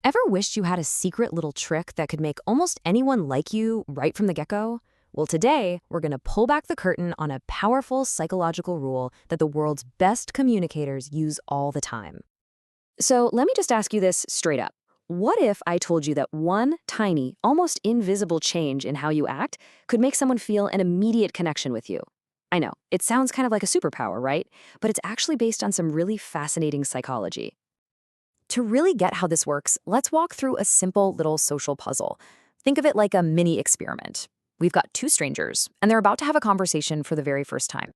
Ever wished you had a secret little trick that could make almost anyone like you right from the get-go? Well, today, we're going to pull back the curtain on a powerful psychological rule that the world's best communicators use all the time. So let me just ask you this straight up. What if I told you that one tiny, almost invisible change in how you act could make someone feel an immediate connection with you? I know, it sounds kind of like a superpower, right? But it's actually based on some really fascinating psychology. To really get how this works, let's walk through a simple little social puzzle. Think of it like a mini experiment. We've got two strangers, and they're about to have a conversation for the very first time.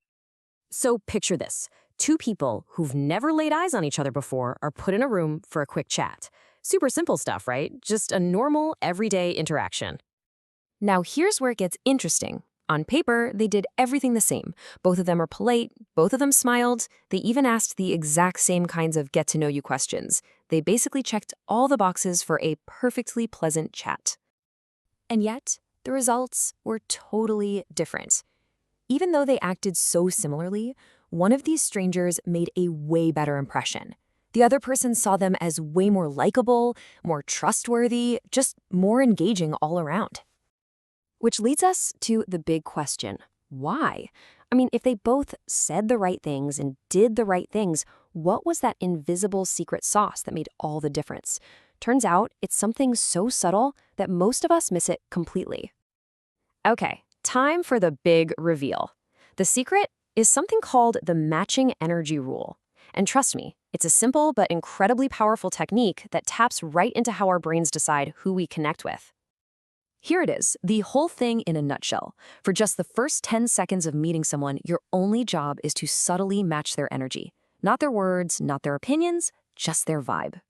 So picture this. Two people who've never laid eyes on each other before are put in a room for a quick chat. Super simple stuff, right? Just a normal, everyday interaction. Now here's where it gets interesting. On paper, they did everything the same. Both of them are polite, both of them smiled, they even asked the exact same kinds of get-to-know-you questions. They basically checked all the boxes for a perfectly pleasant chat. And yet, the results were totally different. Even though they acted so similarly, one of these strangers made a way better impression. The other person saw them as way more likable, more trustworthy, just more engaging all around. Which leads us to the big question, why? I mean, if they both said the right things and did the right things, what was that invisible secret sauce that made all the difference? Turns out it's something so subtle that most of us miss it completely. Okay, time for the big reveal. The secret is something called the matching energy rule. And trust me, it's a simple but incredibly powerful technique that taps right into how our brains decide who we connect with. Here it is, the whole thing in a nutshell. For just the first 10 seconds of meeting someone, your only job is to subtly match their energy. Not their words, not their opinions, just their vibe.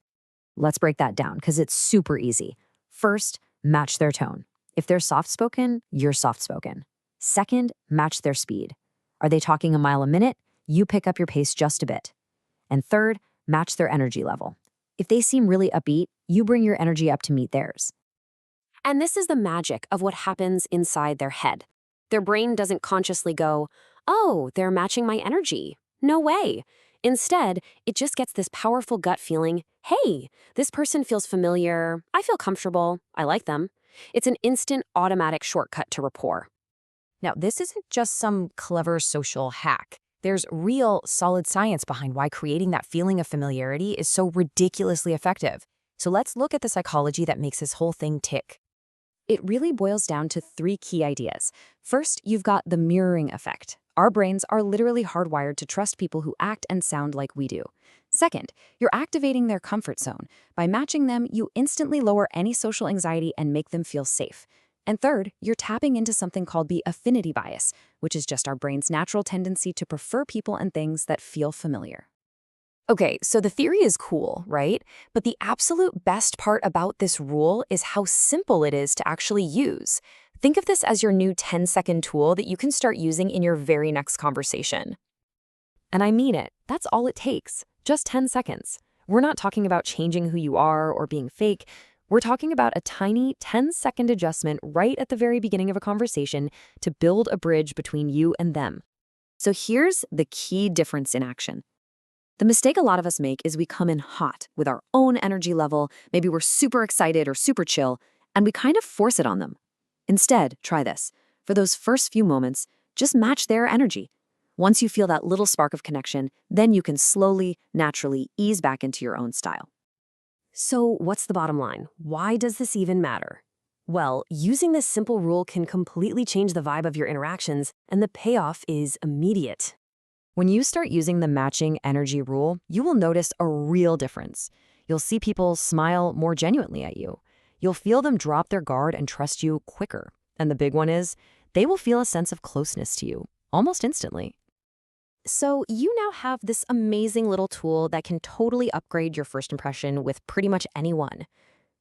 Let's break that down, because it's super easy. First, match their tone. If they're soft-spoken, you're soft-spoken. Second, match their speed. Are they talking a mile a minute? You pick up your pace just a bit. And third, match their energy level. If they seem really upbeat, you bring your energy up to meet theirs. And this is the magic of what happens inside their head. Their brain doesn't consciously go, oh, they're matching my energy. No way. Instead, it just gets this powerful gut feeling, hey, this person feels familiar, I feel comfortable, I like them. It's an instant automatic shortcut to rapport. Now, this isn't just some clever social hack. There's real, solid science behind why creating that feeling of familiarity is so ridiculously effective. So let's look at the psychology that makes this whole thing tick. It really boils down to three key ideas. First, you've got the mirroring effect. Our brains are literally hardwired to trust people who act and sound like we do. Second, you're activating their comfort zone. By matching them, you instantly lower any social anxiety and make them feel safe. And third, you're tapping into something called the affinity bias, which is just our brain's natural tendency to prefer people and things that feel familiar. Okay, so the theory is cool, right? But the absolute best part about this rule is how simple it is to actually use. Think of this as your new 10-second tool that you can start using in your very next conversation. And I mean it. That's all it takes. Just 10 seconds. We're not talking about changing who you are or being fake. We're talking about a tiny 10-second adjustment right at the very beginning of a conversation to build a bridge between you and them. So here's the key difference in action. The mistake a lot of us make is we come in hot with our own energy level, maybe we're super excited or super chill, and we kind of force it on them. Instead, try this. For those first few moments, just match their energy. Once you feel that little spark of connection, then you can slowly, naturally ease back into your own style. So what's the bottom line? Why does this even matter? Well, using this simple rule can completely change the vibe of your interactions, and the payoff is immediate. When you start using the matching energy rule, you will notice a real difference. You'll see people smile more genuinely at you. You'll feel them drop their guard and trust you quicker. And the big one is, they will feel a sense of closeness to you, almost instantly. So you now have this amazing little tool that can totally upgrade your first impression with pretty much anyone.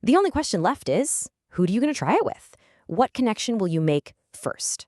The only question left is, who are you going to try it with? What connection will you make first?